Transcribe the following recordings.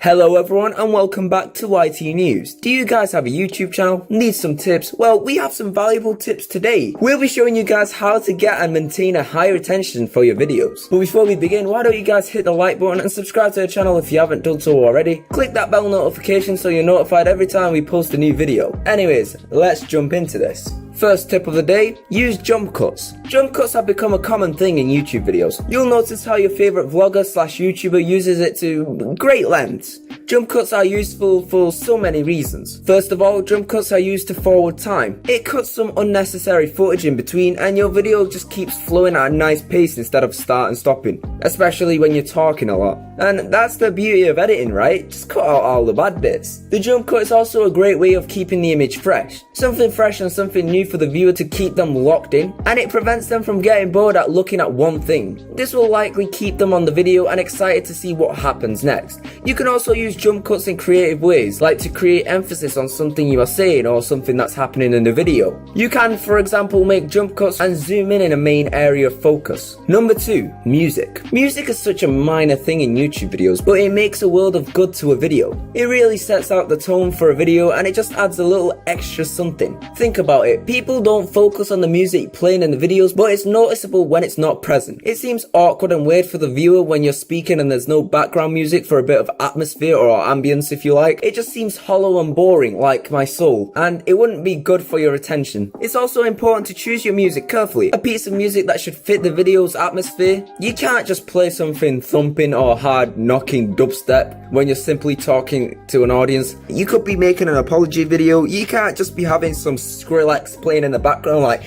Hello everyone and welcome back to YT News. Do you guys have a YouTube channel? Need some tips? Well, we have some valuable tips today. We'll be showing you guys how to get and maintain a high retention for your videos. But before we begin, why don't you guys hit the like button and subscribe to the channel if you haven't done so already. Click that bell notification so you're notified every time we post a new video. Anyways, let's jump into this. First tip of the day, use jump cuts. Jump cuts have become a common thing in YouTube videos. You'll notice how your favorite vlogger / YouTuber uses it to great lengths. Jump cuts are useful for so many reasons. First of all, jump cuts are used to forward time. It cuts some unnecessary footage in between and your video just keeps flowing at a nice pace instead of start and stopping, especially when you're talking a lot. And that's the beauty of editing, right? Just cut out all the bad bits. The jump cut is also a great way of keeping the image fresh. Something fresh and something new for the viewer to keep them locked in, and it prevents them from getting bored at looking at one thing. This will likely keep them on the video and excited to see what happens next. You can also use jump cuts in creative ways, like to create emphasis on something you are saying or something that's happening in the video. You can, for example, make jump cuts and zoom in a main area of focus. Number 2, music. Music is such a minor thing in YouTube videos, but it makes a world of good to a video. It really sets out the tone for a video and it just adds a little extra something. Think about it, people don't focus on the music playing in the videos, but it's noticeable when it's not present. It seems awkward and weird for the viewer when you're speaking and there's no background music for a bit of atmosphere or ambience if you like. It just seems hollow and boring, like my soul, and it wouldn't be good for your attention. It's also important to choose your music carefully. A piece of music that should fit the video's atmosphere. You can't just play something thumping or hard knocking dubstep when you're simply talking to an audience. You could be making an apology video. You can't just be having some Skrillex playing in the background like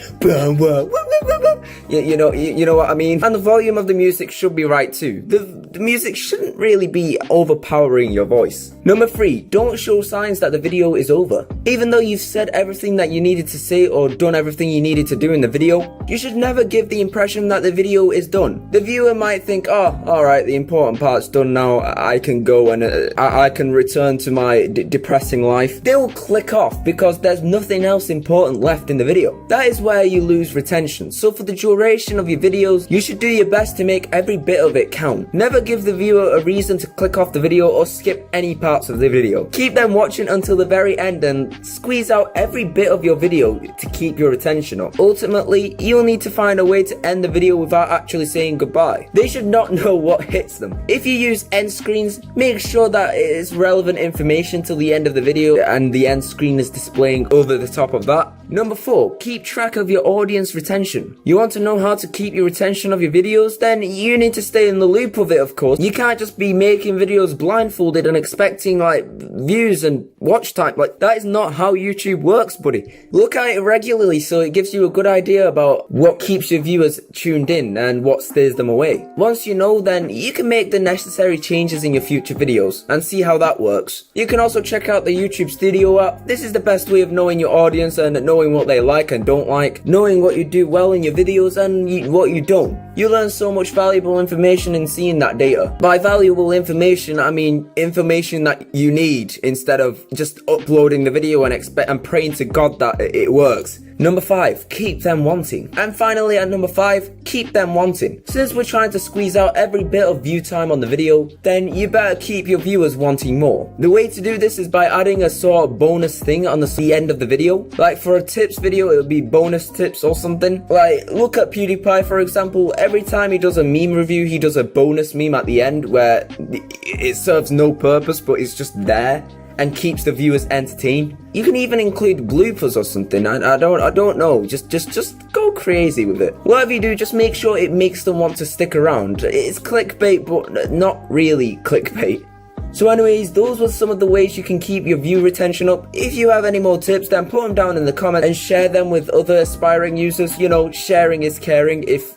you know what I mean. And the volume of the music should be right too. The music shouldn't really be overpowering your voice. Number 3, don't show signs that the video is over. Even though you've said everything that you needed to say or done everything you needed to do in the video, you should never give the impression that the video is done. The viewer might think, oh, alright, the important part's done now, I can go and I can return to my depressing life. They will click off because there's nothing else important left in the video. That is where you lose retention. So for the duration of your videos, you should do your best to make every bit of it count. Never give the viewer a reason to click off the video or skip any parts of the video. Keep them watching until the very end and squeeze out every bit of your video to keep your attention up. Ultimately, you'll need to find a way to end the video without actually saying goodbye. They should not know what hits them. If you use end screens, make sure that it is relevant information till the end of the video and the end screen is displaying over the top of that. Number 4, keep track of your audience retention. You want to know how to keep your retention of your videos? Then you need to stay in the loop of it, of course. You can't just be making videos blindfolded and expecting like views and watch time. Like, that is not how YouTube works, buddy. Look at it regularly so it gives you a good idea about what keeps your viewers tuned in and what stays them away. Once you know, then you can make the necessary changes in your future videos and see how that works. You can also check out the YouTube Studio app. This is the best way of knowing your audience and knowing what they like and don't like, knowing what you do well in your videos and what you don't. You learn so much valuable information in seeing that data. By valuable information, I mean information that you need instead of just uploading the video and praying to God that it works. Number 5, keep them wanting. And finally at number 5, keep them wanting. Since we're trying to squeeze out every bit of view time on the video, then you better keep your viewers wanting more. The way to do this is by adding a sort of bonus thing on the end of the video. Like for a tips video, it would be bonus tips or something. Like look at PewDiePie for example. Every time he does a meme review, he does a bonus meme at the end where it serves no purpose but it's just there and keeps the viewers entertained. You can even include bloopers or something. I don't know. Just go crazy with it. Whatever you do, just make sure it makes them want to stick around. It's clickbait, but not really clickbait. So anyways, those were some of the ways you can keep your view retention up. If you have any more tips, then put them down in the comments and share them with other aspiring users. You know, sharing is caring if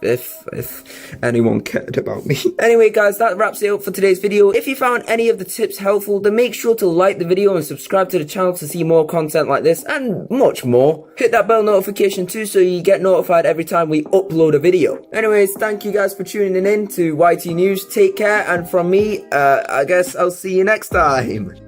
anyone cared about me. Anyway guys, that wraps it up for today's video. If you found any of the tips helpful, then make sure to like the video and subscribe to the channel to see more content like this and much more. Hit that bell notification too so you get notified every time we upload a video. Anyways, thank you guys for tuning in to YT News. Take care, and from me, I guess I'll see you next time.